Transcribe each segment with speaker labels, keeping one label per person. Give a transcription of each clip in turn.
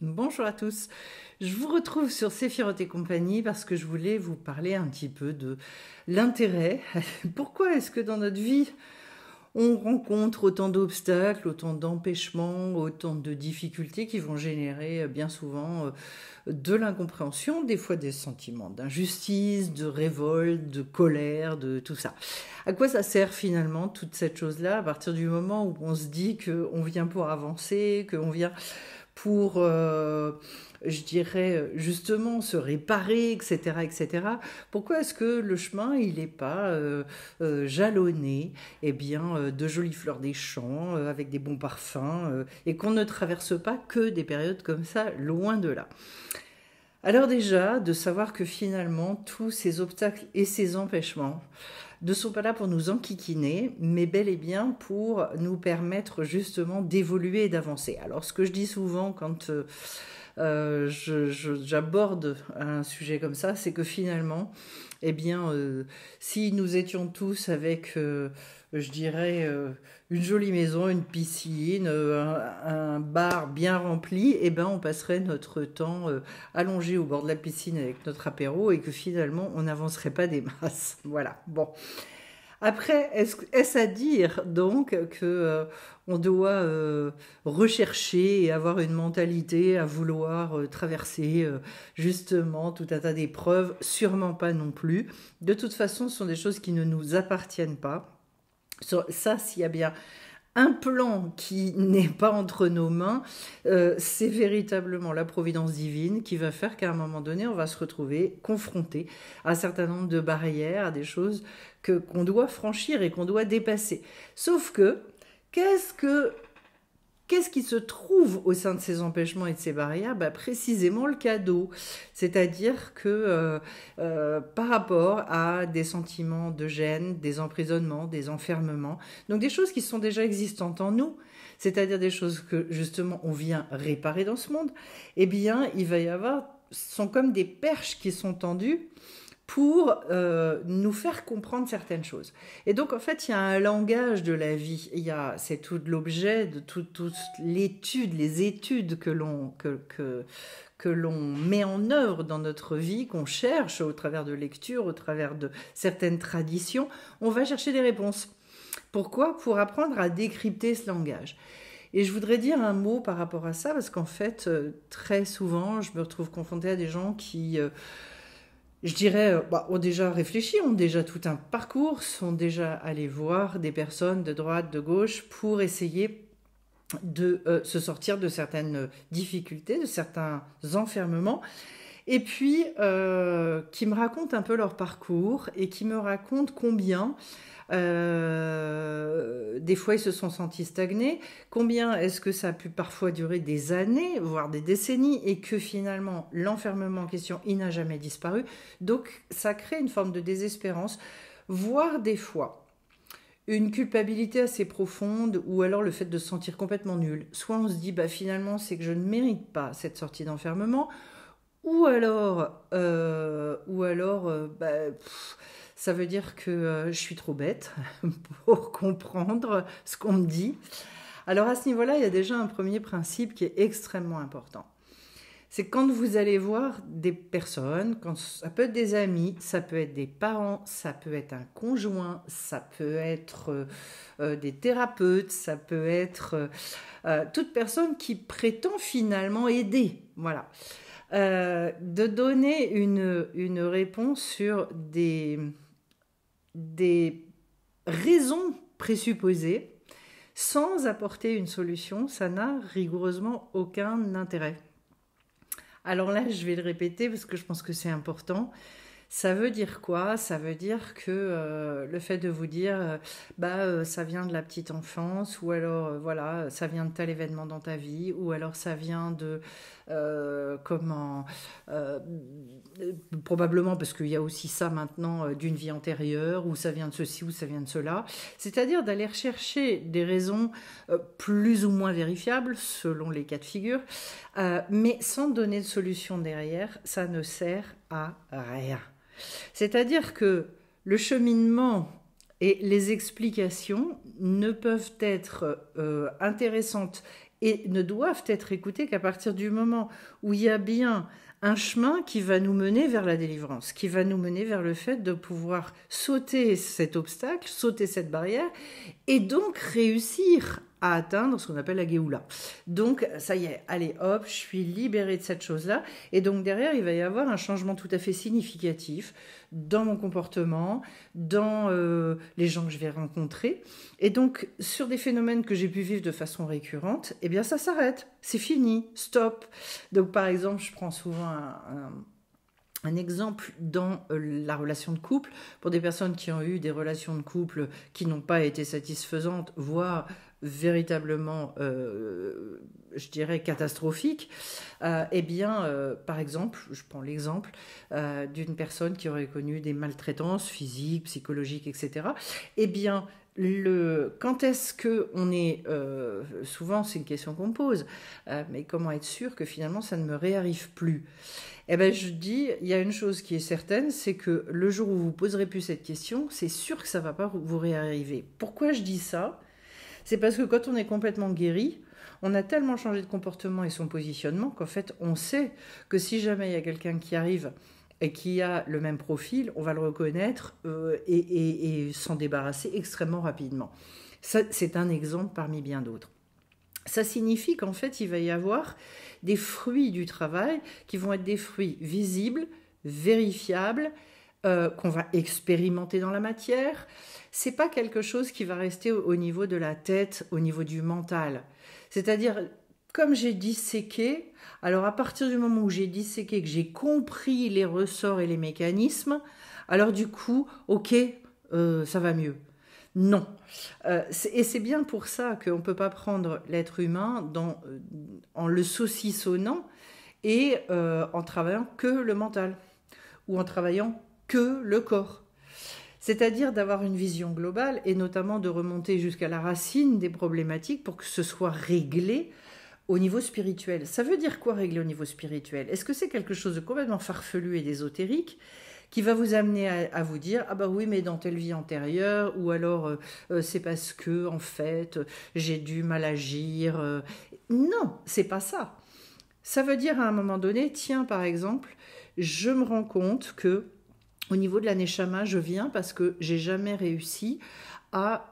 Speaker 1: Bonjour à tous, je vous retrouve sur Séphiroth et compagnie parce que je voulais vous parler un petit peu de l'intérêt. Pourquoi est-ce que dans notre vie, on rencontre autant d'obstacles, autant d'empêchements, autant de difficultés qui vont générer bien souvent de l'incompréhension, des fois des sentiments d'injustice, de révolte, de colère, de tout ça. À quoi ça sert finalement toute cette chose-là à partir du moment où on se dit qu'on vient pour avancer, qu'on vient pour, je dirais, justement se réparer, etc., etc. Pourquoi est-ce que le chemin, il n'est pas jalonné, eh bien, de jolies fleurs des champs, avec des bons parfums, et qu'on ne traverse pas que des périodes comme ça, loin de là. Alors déjà, de savoir que finalement, tous ces obstacles et ces empêchements ne sont pas là pour nous enquiquiner, mais bel et bien pour nous permettre justement d'évoluer et d'avancer. Alors ce que je dis souvent quand j'aborde un sujet comme ça, c'est que finalement, eh bien, si nous étions tous avec, je dirais, une jolie maison, une piscine, un bar bien rempli, eh ben, on passerait notre temps allongé au bord de la piscine avec notre apéro et que finalement, on n'avancerait pas des masses. Voilà. Bon. Après, est-ce à dire donc que on doit rechercher et avoir une mentalité à vouloir traverser justement tout un tas d'épreuves? Sûrement pas non plus. De toute façon, ce sont des choses qui ne nous appartiennent pas. Ça, s'il y a bien un plan qui n'est pas entre nos mains, c'est véritablement la providence divine qui va faire qu'à un moment donné, on va se retrouver confronté à un certain nombre de barrières, à des choses qu'on doit franchir et qu'on doit dépasser. Sauf que, qu'est-ce que Qu'est-ce qui se trouve au sein de ces empêchements et de ces barrières? Précisément le cadeau. C'est-à-dire que par rapport à des sentiments de gêne, des emprisonnements, des enfermements, donc des choses qui sont déjà existantes en nous, c'est-à-dire des choses que justement on vient réparer dans ce monde, eh bien il va y avoir, ce sont comme des perches qui sont tendues pour nous faire comprendre certaines choses. Et donc, en fait, il y a un langage de la vie. C'est tout l'objet de toute l'étude, les études que l'on met en œuvre dans notre vie, qu'on cherche au travers de lectures, au travers de certaines traditions. On va chercher des réponses. Pourquoi? Pour apprendre à décrypter ce langage. Et je voudrais dire un mot par rapport à ça, parce qu'en fait, très souvent, je me retrouve confrontée à des gens qui... je dirais, ont déjà réfléchi, ont déjà tout un parcours, sont déjà allés voir des personnes de droite, de gauche pour essayer de se sortir de certaines difficultés, de certains enfermements, et puis qui me racontent un peu leur parcours et qui me racontent combien des fois, ils se sont sentis stagnés. Combien est-ce que ça a pu parfois durer des années, voire des décennies, et que finalement, l'enfermement en question, il n'a jamais disparu. Donc, ça crée une forme de désespérance, voire des fois une culpabilité assez profonde, ou alors le fait de se sentir complètement nul. Soit on se dit, finalement, c'est que je ne mérite pas cette sortie d'enfermement, ou alors, ça veut dire que je suis trop bête pour comprendre ce qu'on me dit. Alors à ce niveau-là, il y a déjà un premier principe qui est extrêmement important. C'est quand vous allez voir des personnes, ça peut être des amis, ça peut être des parents, ça peut être un conjoint, ça peut être des thérapeutes, ça peut être toute personne qui prétend finalement aider. Voilà. De donner une réponse sur des raisons présupposées sans apporter une solution, ça n'a rigoureusement aucun intérêt. Alors là, je vais le répéter parce que je pense que c'est important. Ça veut dire quoi? Ça veut dire que le fait de vous dire ça vient de la petite enfance, ou alors voilà, ça vient de tel événement dans ta vie, ou alors ça vient de probablement parce qu'il y a aussi ça maintenant d'une vie antérieure, ou ça vient de ceci, ou ça vient de cela. C'est-à-dire d'aller rechercher des raisons plus ou moins vérifiables selon les cas de figure, mais sans donner de solution derrière, ça ne sert à rien. C'est-à-dire que le cheminement et les explications ne peuvent être intéressantes et ne doivent être écoutés qu'à partir du moment où il y a bien un chemin qui va nous mener vers la délivrance, qui va nous mener vers le fait de pouvoir sauter cet obstacle, sauter cette barrière, et donc réussir à atteindre ce qu'on appelle la Géoula. Donc, ça y est, allez hop, je suis libérée de cette chose-là. Et donc, derrière, il va y avoir un changement tout à fait significatif dans mon comportement, dans les gens que je vais rencontrer. Et donc, sur des phénomènes que j'ai pu vivre de façon récurrente, eh bien, ça s'arrête. C'est fini, stop. Donc, par exemple, je prends souvent un exemple dans la relation de couple, pour des personnes qui ont eu des relations de couple qui n'ont pas été satisfaisantes, voire véritablement, je dirais, catastrophiques, eh bien, par exemple, je prends l'exemple d'une personne qui aurait connu des maltraitances physiques, psychologiques, etc. Eh bien, quand est-ce qu'on est... souvent, c'est une question qu'on me pose, mais comment être sûr que finalement, ça ne me réarrive plus? Eh bien, je dis, il y a une chose qui est certaine, c'est que le jour où vous poserez plus cette question, c'est sûr que ça ne va pas vous réarriver. Pourquoi je dis ça? C'est parce que quand on est complètement guéri, on a tellement changé de comportement et son positionnement qu'en fait, on sait que si jamais il y a quelqu'un qui arrive et qui a le même profil, on va le reconnaître et s'en débarrasser extrêmement rapidement. Ça, c'est un exemple parmi bien d'autres. Ça signifie qu'en fait, il va y avoir des fruits du travail qui vont être des fruits visibles, vérifiables, qu'on va expérimenter dans la matière. C'est pas quelque chose qui va rester au niveau de la tête, au niveau du mental. C'est-à-dire, comme j'ai disséqué, alors à partir du moment où j'ai disséqué, que j'ai compris les ressorts et les mécanismes, alors du coup, ok, ça va mieux. Non. Et c'est bien pour ça qu'on ne peut pas prendre l'être humain en le saucissonnant et en travaillant que le mental ou en travaillant que le corps. C'est-à-dire d'avoir une vision globale et notamment de remonter jusqu'à la racine des problématiques pour que ce soit réglé au niveau spirituel. Ça veut dire quoi régler au niveau spirituel? Est-ce que c'est quelque chose de complètement farfelu et d'ésotérique qui va vous amener à vous dire « Ah bah oui, mais dans telle vie antérieure » ou alors c'est parce que, en fait, j'ai dû mal agir. Non, c'est pas ça. Ça veut dire à un moment donné, tiens, par exemple, je me rends compte que au niveau de la Neshama, je viens parce que j'ai jamais réussi à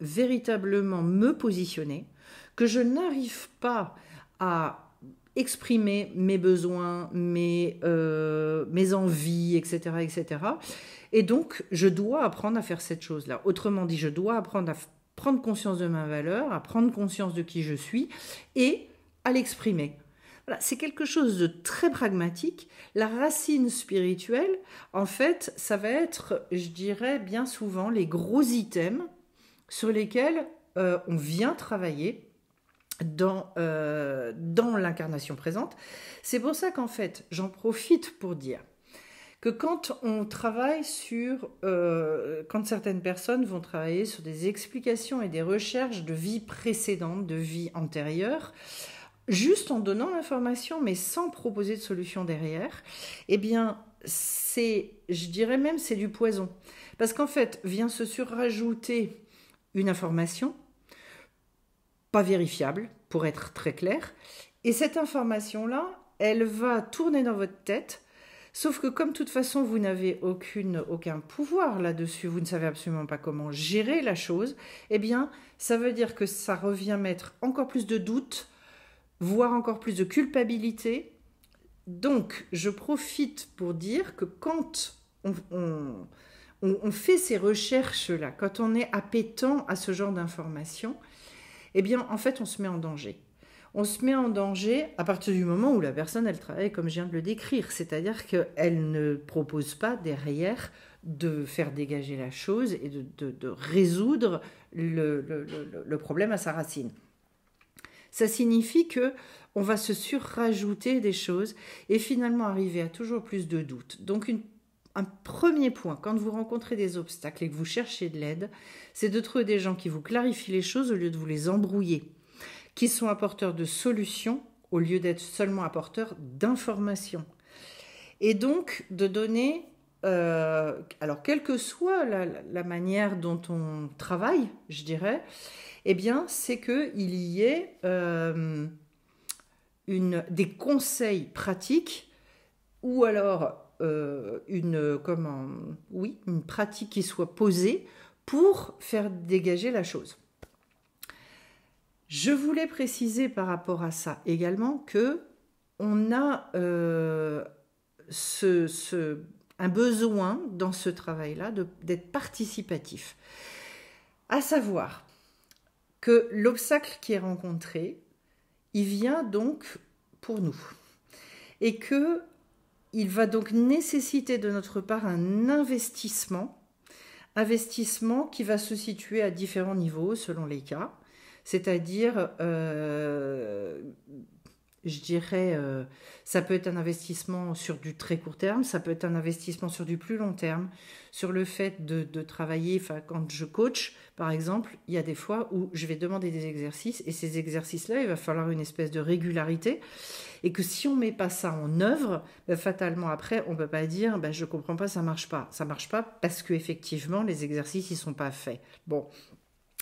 Speaker 1: véritablement me positionner, que je n'arrive pas à exprimer mes besoins, mes envies, etc., etc. Et donc, je dois apprendre à faire cette chose-là. Autrement dit, je dois apprendre à prendre conscience de ma valeur, à prendre conscience de qui je suis et à l'exprimer. Voilà, c'est quelque chose de très pragmatique. La racine spirituelle, en fait, ça va être, je dirais, bien souvent les gros items sur lesquels on vient travailler dans l'incarnation présente. C'est pour ça qu'en fait, j'en profite pour dire que quand on travaille quand certaines personnes vont travailler sur des explications et des recherches de vie précédente, de vie antérieure, juste en donnant l'information, mais sans proposer de solution derrière, eh bien, je dirais même, c'est du poison. Parce qu'en fait, vient se surrajouter une information, pas vérifiable, pour être très clair, et cette information-là, elle va tourner dans votre tête, sauf que comme de toute façon, vous n'avez aucun pouvoir là-dessus, vous ne savez absolument pas comment gérer la chose, eh bien, ça veut dire que ça revient mettre encore plus de doutes, voire encore plus de culpabilité. Donc, je profite pour dire que quand on fait ces recherches-là, quand on est appétent à ce genre d'informations, eh bien, en fait, on se met en danger. On se met en danger à partir du moment où la personne, elle travaille comme je viens de le décrire, c'est-à-dire qu'elle ne propose pas derrière de faire dégager la chose et de résoudre le problème à sa racine. Ça signifie qu'on va se surrajouter des choses et finalement arriver à toujours plus de doutes. Donc un premier point, quand vous rencontrez des obstacles et que vous cherchez de l'aide, c'est de trouver des gens qui vous clarifient les choses au lieu de vous les embrouiller, qui sont apporteurs de solutions au lieu d'être seulement apporteurs d'informations. Et donc de donner alors quelle que soit la manière dont on travaille, je dirais, eh bien, c'est qu'il y ait des conseils pratiques ou alors une pratique qui soit posée pour faire dégager la chose. Je voulais préciser par rapport à ça également que on a un besoin dans ce travail-là d'être participatif. À savoir que l'obstacle qui est rencontré, il vient donc pour nous. Et qu'il va donc nécessiter de notre part un investissement qui va se situer à différents niveaux selon les cas. C'est-à-dire, je dirais, ça peut être un investissement sur du très court terme, ça peut être un investissement sur du plus long terme, sur le fait de travailler, enfin, quand je coach, par exemple, il y a des fois où je vais demander des exercices, et ces exercices-là, il va falloir une espèce de régularité, et que si on ne met pas ça en œuvre, ben, fatalement après, on ne peut pas dire, ben, je ne comprends pas, ça ne marche pas. Ça ne marche pas parce qu'effectivement, les exercices, ils ne sont pas faits. Bon,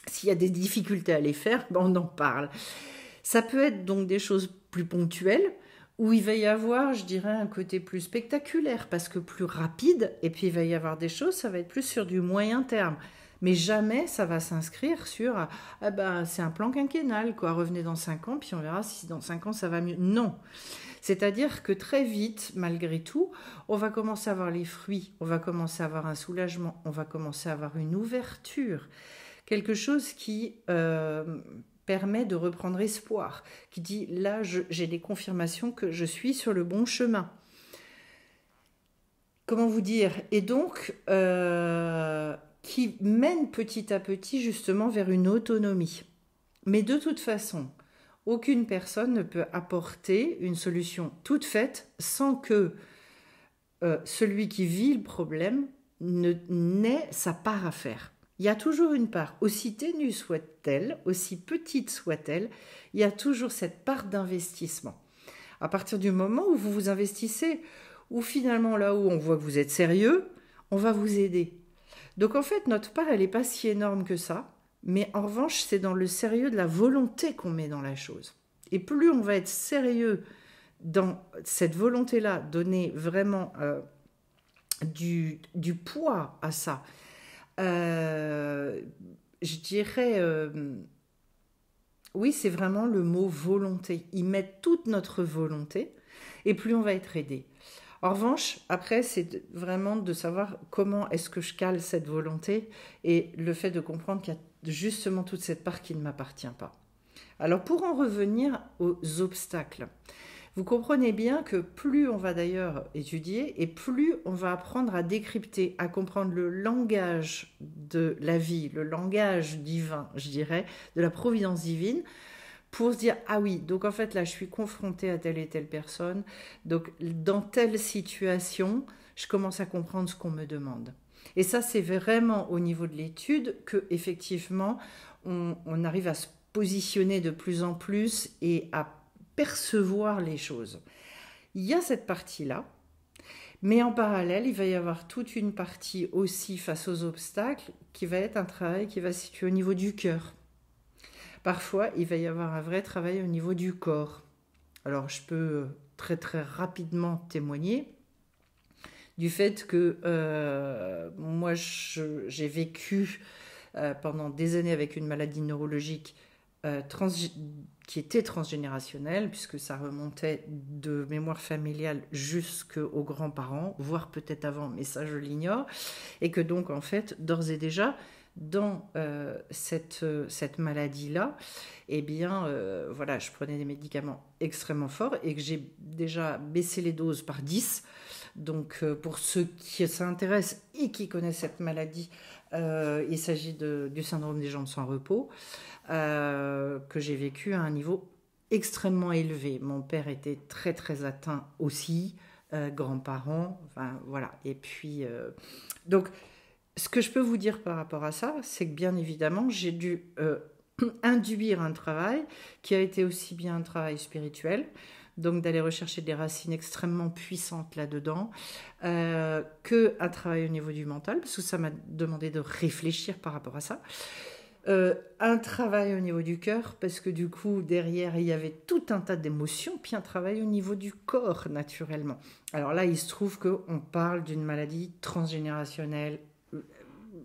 Speaker 1: s'il y a des difficultés à les faire, ben, on en parle. Ça peut être donc des choses plus ponctuelles, où il va y avoir, je dirais, un côté plus spectaculaire, parce que plus rapide, et puis il va y avoir des choses, ça va être plus sur du moyen terme. Mais jamais ça va s'inscrire sur ah ben, c'est un plan quinquennal, quoi. Revenez dans 5 ans, puis on verra si dans 5 ans ça va mieux. Non. C'est-à-dire que très vite, malgré tout, on va commencer à avoir les fruits, on va commencer à avoir un soulagement, on va commencer à avoir une ouverture. Quelque chose qui permet de reprendre espoir, qui dit là j'ai des confirmations que je suis sur le bon chemin. Comment vous dire? Et donc, qui mène petit à petit justement vers une autonomie. Mais de toute façon, aucune personne ne peut apporter une solution toute faite sans que celui qui vit le problème n'ait sa part à faire. Il y a toujours une part, aussi ténue soit-elle, aussi petite soit-elle, il y a toujours cette part d'investissement. À partir du moment où vous vous investissez, ou finalement là où on voit que vous êtes sérieux, on va vous aider. Donc en fait, notre part, elle n'est pas si énorme que ça, mais en revanche, c'est dans le sérieux de la volonté qu'on met dans la chose. Et plus on va être sérieux dans cette volonté-là, donner vraiment du poids à ça, je dirais, oui, c'est vraiment le mot volonté. Ils mettent toute notre volonté, et plus on va être aidé. En revanche, après, c'est vraiment de savoir comment est-ce que je cale cette volonté et le fait de comprendre qu'il y a justement toute cette part qui ne m'appartient pas. Alors, pour en revenir aux obstacles, vous comprenez bien que plus on va d'ailleurs étudier et plus on va apprendre à décrypter, à comprendre le langage de la vie, le langage divin, je dirais, de la providence divine, pour se dire, ah oui, donc en fait là je suis confrontée à telle et telle personne, donc dans telle situation, je commence à comprendre ce qu'on me demande. Et ça c'est vraiment au niveau de l'étude que effectivement on arrive à se positionner de plus en plus et à percevoir les choses. Il y a cette partie-là, mais en parallèle, il va y avoir toute une partie aussi face aux obstacles qui va être un travail qui va se situer au niveau du cœur. Parfois, il va y avoir un vrai travail au niveau du corps. Alors, je peux très très rapidement témoigner du fait que moi, j'ai vécu pendant des années avec une maladie neurologique qui était transgénérationnelle, puisque ça remontait de mémoire familiale jusqu'aux grands-parents, voire peut-être avant, mais ça je l'ignore, et que donc en fait, d'ores et déjà, dans cette maladie-là, eh bien, voilà, je prenais des médicaments extrêmement forts et que j'ai déjà baissé les doses par 10. Donc, pour ceux qui s'intéressent et qui connaissent cette maladie, il s'agit du syndrome des jambes sans repos, que j'ai vécu à un niveau extrêmement élevé. Mon père était très, très atteint aussi, grands-parents, enfin, voilà. Et puis, donc, ce que je peux vous dire par rapport à ça, c'est que bien évidemment, j'ai dû induire un travail qui a été aussi bien un travail spirituel, donc d'aller rechercher des racines extrêmement puissantes là-dedans, qu'un travail au niveau du mental, parce que ça m'a demandé de réfléchir par rapport à ça. Un travail au niveau du cœur, parce que du coup, derrière, il y avait tout un tas d'émotions, puis un travail au niveau du corps, naturellement. Alors là, il se trouve qu'on parle d'une maladie transgénérationnelle,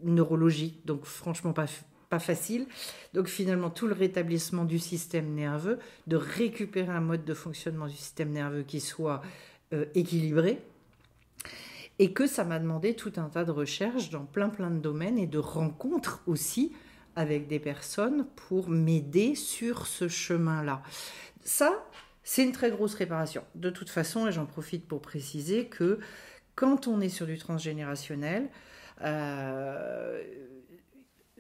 Speaker 1: neurologique, donc franchement pas facile. Donc finalement, tout le rétablissement du système nerveux, de récupérer un mode de fonctionnement du système nerveux qui soit équilibré, et que ça m'a demandé tout un tas de recherches dans plein de domaines et de rencontres aussi avec des personnes pour m'aider sur ce chemin-là. Ça, c'est une très grosse réparation. De toute façon, et j'en profite pour préciser que quand on est sur du transgénérationnel,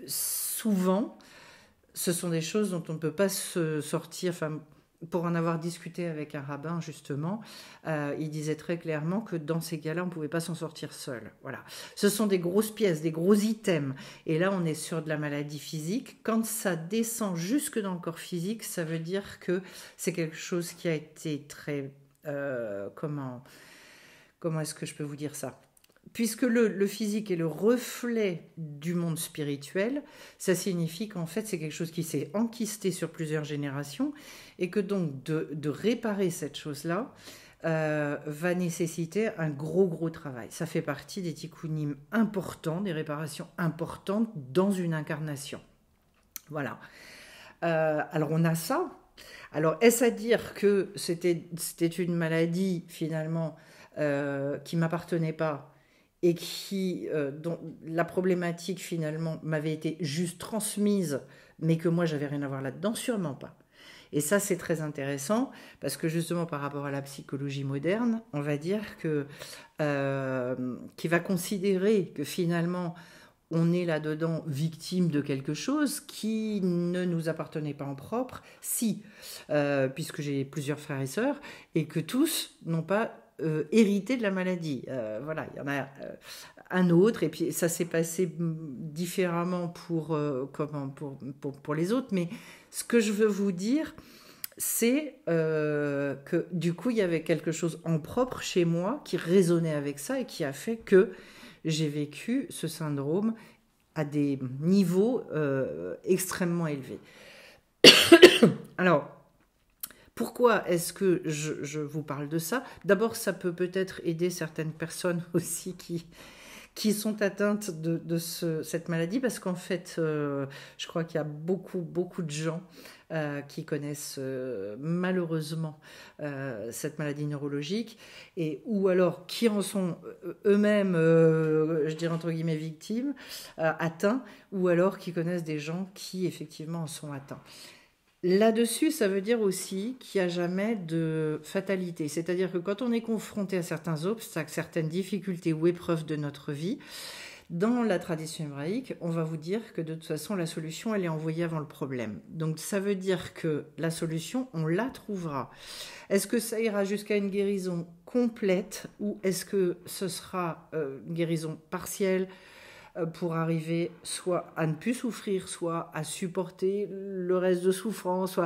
Speaker 1: souvent, ce sont des choses dont on ne peut pas se sortir. Enfin, pour en avoir discuté avec un rabbin, justement, il disait très clairement que dans ces cas-là, on ne pouvait pas s'en sortir seul. Voilà. Ce sont des grosses pièces, des gros items. Et là, on est sur de la maladie physique. Quand ça descend jusque dans le corps physique, ça veut dire que c'est quelque chose qui a été très... comment est-ce que je peux vous dire ça ? Puisque le physique est le reflet du monde spirituel, ça signifie qu'en fait c'est quelque chose qui s'est enquisté sur plusieurs générations et que donc de réparer cette chose-là va nécessiter un gros travail. Ça fait partie des tikkunim importants, des réparations importantes dans une incarnation. Voilà. Alors on a ça. Alors est-ce à dire que c'était une maladie finalement qui ne m'appartenait pas et dont la problématique finalement m'avait été juste transmise, mais que moi j'avais rien à voir là-dedans? Sûrement pas. Et ça c'est très intéressant, parce que justement par rapport à la psychologie moderne, on va dire qui va considérer que finalement on est là-dedans victime de quelque chose qui ne nous appartenait pas en propre, puisque j'ai plusieurs frères et sœurs, et que tous n'ont pas hérité de la maladie. Voilà, il y en a un autre, et puis ça s'est passé différemment pour les autres, mais ce que je veux vous dire, c'est que du coup, il y avait quelque chose en propre chez moi qui résonnait avec ça et qui a fait que j'ai vécu ce syndrome à des niveaux extrêmement élevés. Alors, pourquoi est-ce que je vous parle de ça? D'abord, ça peut peut-être aider certaines personnes aussi qui sont atteintes de cette maladie, parce qu'en fait, je crois qu'il y a beaucoup de gens qui connaissent malheureusement cette maladie neurologique, ou alors qui en sont eux-mêmes, je dirais entre guillemets, victimes, atteints, ou alors qui connaissent des gens qui effectivement en sont atteints. Là-dessus, ça veut dire aussi qu'il n'y a jamais de fatalité. C'est-à-dire que quand on est confronté à certains obstacles, certaines difficultés ou épreuves de notre vie, dans la tradition hébraïque, on va vous dire que de toute façon, la solution, elle est envoyée avant le problème. Donc ça veut dire que la solution, on la trouvera. Est-ce que ça ira jusqu'à une guérison complète, ou est-ce que ce sera une guérison partielle, pour arriver soit à ne plus souffrir, soit à supporter le reste de souffrance,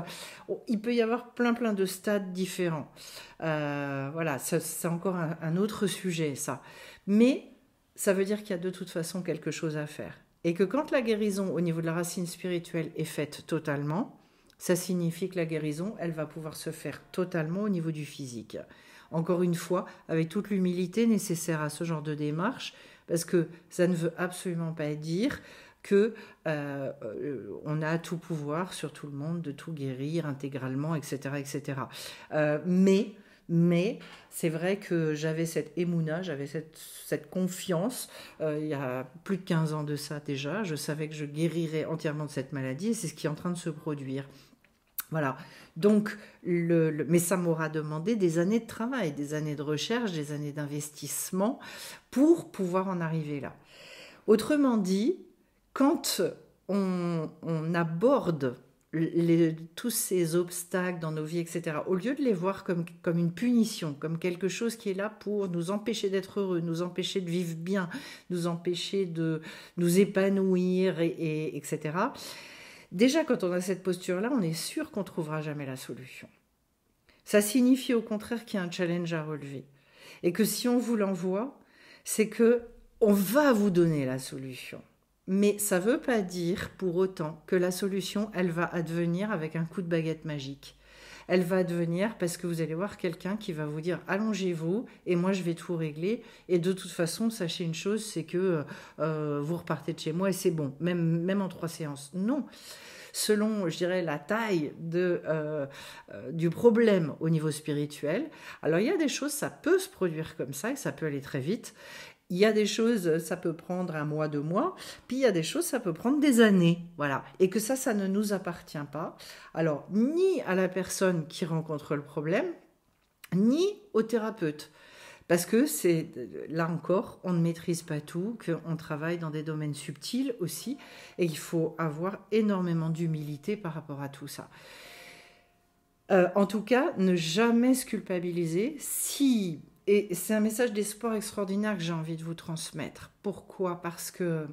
Speaker 1: il peut y avoir plein de stades différents. Voilà, c'est encore un autre sujet, ça. Mais ça veut dire qu'il y a de toute façon quelque chose à faire. Et que quand la guérison au niveau de la racine spirituelle est faite totalement, ça signifie que la guérison, elle va pouvoir se faire totalement au niveau du physique. Encore une fois, avec toute l'humilité nécessaire à ce genre de démarche, parce que ça ne veut absolument pas dire que on a tout pouvoir sur tout le monde, de tout guérir intégralement, etc. Mais c'est vrai que j'avais cette émouna, j'avais cette confiance, il y a plus de 15 ans de ça déjà, je savais que je guérirais entièrement de cette maladie, et c'est ce qui est en train de se produire. Voilà, donc, mais ça m'aura demandé des années de travail, des années de recherche, des années d'investissement pour pouvoir en arriver là. Autrement dit, quand on aborde tous ces obstacles dans nos vies, etc., au lieu de les voir comme une punition, comme quelque chose qui est là pour nous empêcher d'être heureux, nous empêcher de vivre bien, nous empêcher de nous épanouir, etc., Déjà, quand on a cette posture-là, on est sûr qu'on ne trouvera jamais la solution. Ça signifie au contraire qu'il y a un challenge à relever. Et que si on vous l'envoie, c'est que on va vous donner la solution. Mais ça ne veut pas dire pour autant que la solution, elle va advenir avec un coup de baguette magique. Elle va advenir parce que vous allez voir quelqu'un qui va vous dire allongez-vous et moi je vais tout régler. Et de toute façon, sachez une chose, c'est que vous repartez de chez moi et c'est bon, même en 3 séances. Non. Selon, je dirais, la taille du problème au niveau spirituel. Alors, il y a des choses, ça peut se produire comme ça et ça peut aller très vite. Il y a des choses, ça peut prendre 1 mois, 2 mois, puis il y a des choses, ça peut prendre des années, voilà. Et que ça ne nous appartient pas. Alors, ni à la personne qui rencontre le problème, ni au thérapeute. Parce que c'est, là encore, on ne maîtrise pas tout, qu'on travaille dans des domaines subtils aussi, et il faut avoir énormément d'humilité par rapport à tout ça. En tout cas, ne jamais se culpabiliser si... Et c'est un message d'espoir extraordinaire que j'ai envie de vous transmettre. Pourquoi ? Parce que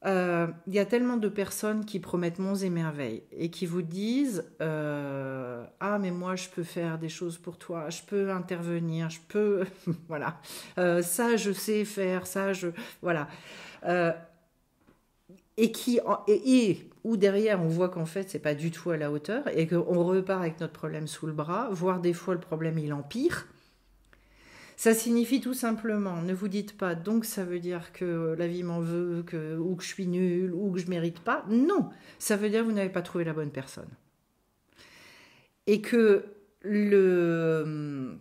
Speaker 1: y a tellement de personnes qui promettent monts et merveilles et qui vous disent ah mais moi je peux faire des choses pour toi, je peux intervenir, je peux voilà, ça je sais faire, ça je voilà, et où derrière on voit qu'en fait c'est pas du tout à la hauteur et qu'on repart avec notre problème sous le bras, voire des fois le problème il empire. Ça signifie tout simplement, ne vous dites pas donc ça veut dire que la vie m'en veut, ou que je suis nulle, ou que je mérite pas. Non, ça veut dire que vous n'avez pas trouvé la bonne personne. Et que de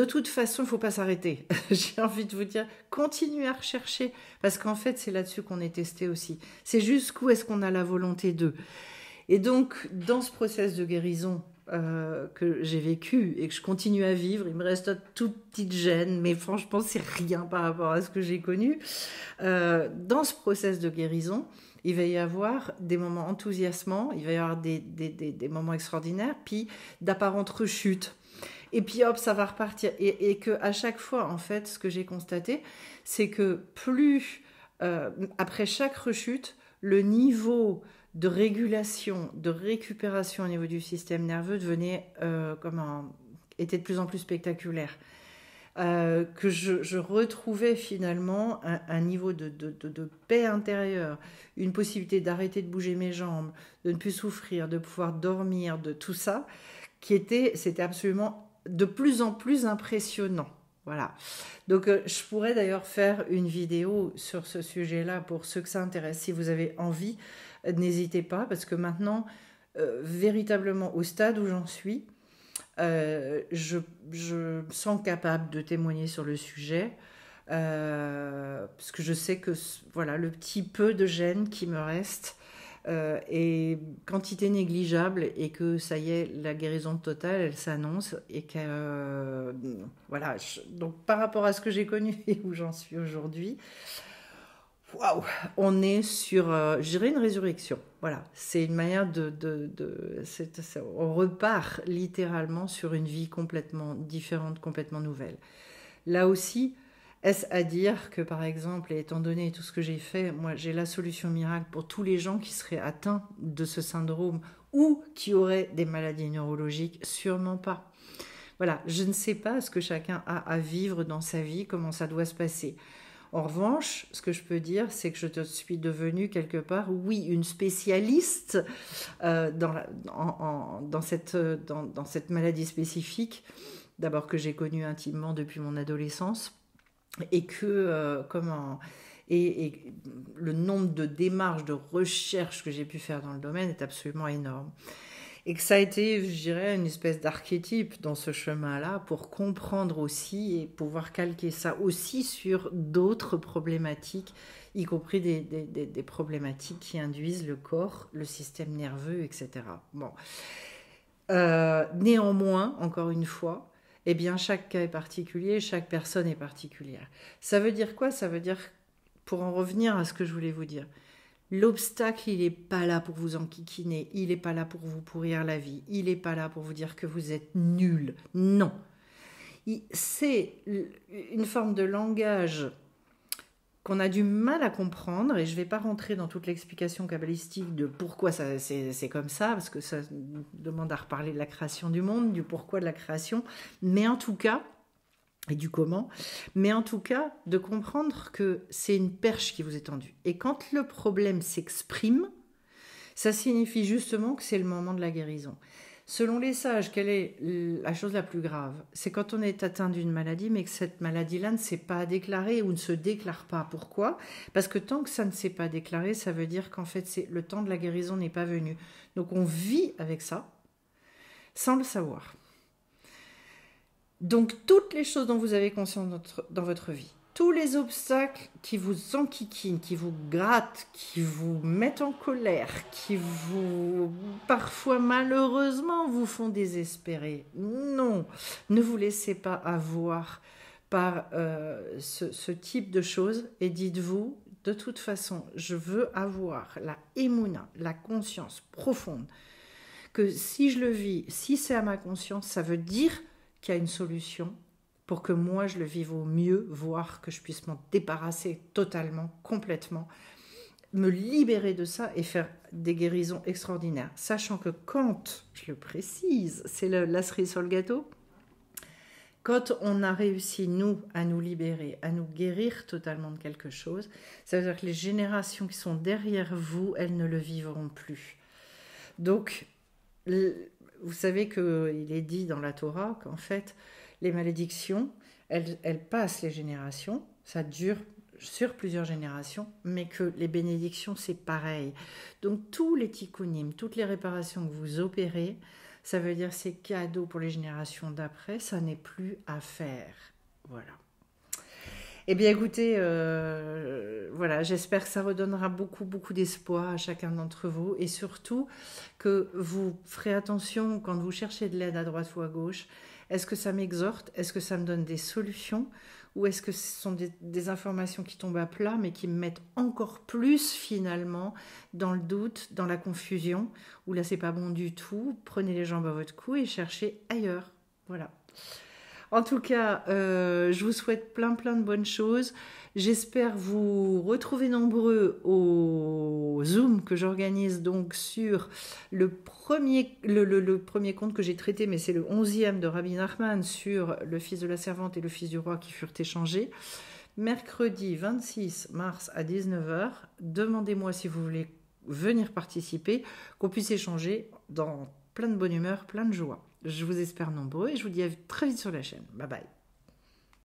Speaker 1: toute façon, il ne faut pas s'arrêter. J'ai envie de vous dire, continuez à rechercher, parce qu'en fait, c'est là-dessus qu'on est testé aussi. C'est jusqu'où est-ce qu'on a la volonté d'eux. Et donc, dans ce process de guérison que j'ai vécu et que je continue à vivre, il me reste une toute petite gêne, mais franchement, c'est rien par rapport à ce que j'ai connu. Dans ce process de guérison, il va y avoir des moments enthousiasmants, il va y avoir des moments extraordinaires, puis d'apparentes rechutes. Et puis hop, ça va repartir. Et qu'à chaque fois, en fait, ce que j'ai constaté, c'est que plus, après chaque rechute, le niveau de régulation, de récupération au niveau du système nerveux était de plus en plus spectaculaire. Que je retrouvais finalement un niveau de paix intérieure, une possibilité d'arrêter de bouger mes jambes, de ne plus souffrir, de pouvoir dormir, de tout ça, c'était absolument de plus en plus impressionnant. Voilà. Donc, je pourrais d'ailleurs faire une vidéo sur ce sujet-là pour ceux que ça intéresse. Si vous avez envie, n'hésitez pas, parce que maintenant, véritablement au stade où j'en suis, je me sens capable de témoigner sur le sujet, parce que je sais que voilà, le petit peu de gêne qui me reste est quantité négligeable et que ça y est, la guérison totale, elle s'annonce et que voilà. Donc par rapport à ce que j'ai connu et où j'en suis aujourd'hui, waouh, on est sur, je dirais, une résurrection. Voilà, c'est une manière on repart littéralement sur une vie complètement différente, complètement nouvelle. Là aussi, est-ce à dire que, par exemple, et étant donné tout ce que j'ai fait, moi, j'ai la solution miracle pour tous les gens qui seraient atteints de ce syndrome ou qui auraient des maladies neurologiques? Sûrement pas. Voilà, je ne sais pas ce que chacun a à vivre dans sa vie, comment ça doit se passer. En revanche, ce que je peux dire, c'est que je suis devenue quelque part, oui, une spécialiste dans cette maladie spécifique, d'abord que j'ai connue intimement depuis mon adolescence, et que et le nombre de démarches, de recherches que j'ai pu faire dans le domaine est absolument énorme. Et que ça a été, je dirais, une espèce d'archétype dans ce chemin-là pour comprendre aussi et pouvoir calquer ça aussi sur d'autres problématiques, y compris des problématiques qui induisent le corps, le système nerveux, etc. Bon. Néanmoins, encore une fois, eh bien, chaque cas est particulier, chaque personne est particulière. Ça veut dire quoi? Ça veut dire, pour en revenir à ce que je voulais vous dire, l'obstacle, il n'est pas là pour vous enquiquiner, il n'est pas là pour vous pourrir la vie, il n'est pas là pour vous dire que vous êtes nul. Non. C'est une forme de langage qu'on a du mal à comprendre, et je ne vais pas rentrer dans toute l'explication kabbalistique de pourquoi c'est comme ça, parce que ça demande à reparler de la création du monde, du pourquoi de la création, mais en tout cas, et du comment, mais en tout cas, de comprendre que c'est une perche qui vous est tendue. Et quand le problème s'exprime, ça signifie justement que c'est le moment de la guérison. Selon les sages, quelle est la chose la plus grave? C'est quand on est atteint d'une maladie, mais que cette maladie-là ne s'est pas déclarée ou ne se déclare pas. Pourquoi? Parce que tant que ça ne s'est pas déclaré, ça veut dire qu'en fait, le temps de la guérison n'est pas venu. Donc on vit avec ça, sans le savoir. Donc toutes les choses dont vous avez conscience dans votre vie, tous les obstacles qui vous enquiquinent, qui vous grattent, qui vous mettent en colère, qui vous, parfois malheureusement, vous font désespérer. Non, ne vous laissez pas avoir par ce type de choses et dites-vous, de toute façon, je veux avoir la émouna, la conscience profonde, que si je le vis, si c'est à ma conscience, ça veut dire qu'il y a une solution pour que moi je le vive au mieux, voire que je puisse m'en débarrasser totalement, complètement, me libérer de ça et faire des guérisons extraordinaires. Sachant que quand, je le précise, c'est la cerise sur le gâteau, quand on a réussi, nous, à nous libérer, à nous guérir totalement de quelque chose, ça veut dire que les générations qui sont derrière vous, elles ne le vivront plus. Donc, vous savez qu'il est dit dans la Torah qu'en fait, les malédictions, elles passent les générations, ça dure sur plusieurs générations, mais que les bénédictions, c'est pareil. Donc, tous les tikkunim, toutes les réparations que vous opérez, ça veut dire c'est cadeau pour les générations d'après, ça n'est plus à faire. Voilà. Eh bien, écoutez, voilà, j'espère que ça redonnera beaucoup d'espoir à chacun d'entre vous et surtout que vous ferez attention quand vous cherchez de l'aide à droite ou à gauche. Est-ce que ça m'exhorte? Est-ce que ça me donne des solutions? Ou est-ce que ce sont des informations qui tombent à plat mais qui me mettent encore plus finalement dans le doute, dans la confusion, où là c'est pas bon du tout? Prenez les jambes à votre cou et cherchez ailleurs. Voilà. En tout cas, je vous souhaite plein de bonnes choses. J'espère vous retrouver nombreux au Zoom que j'organise donc sur le premier conte que j'ai traité, mais c'est le 11e de Rabbi Nachman sur le fils de la servante et le fils du roi qui furent échangés. Mercredi 26 mars à 19h, demandez-moi si vous voulez venir participer, qu'on puisse échanger dans plein de bonne humeur, plein de joie. Je vous espère nombreux et je vous dis à très vite sur la chaîne. Bye bye.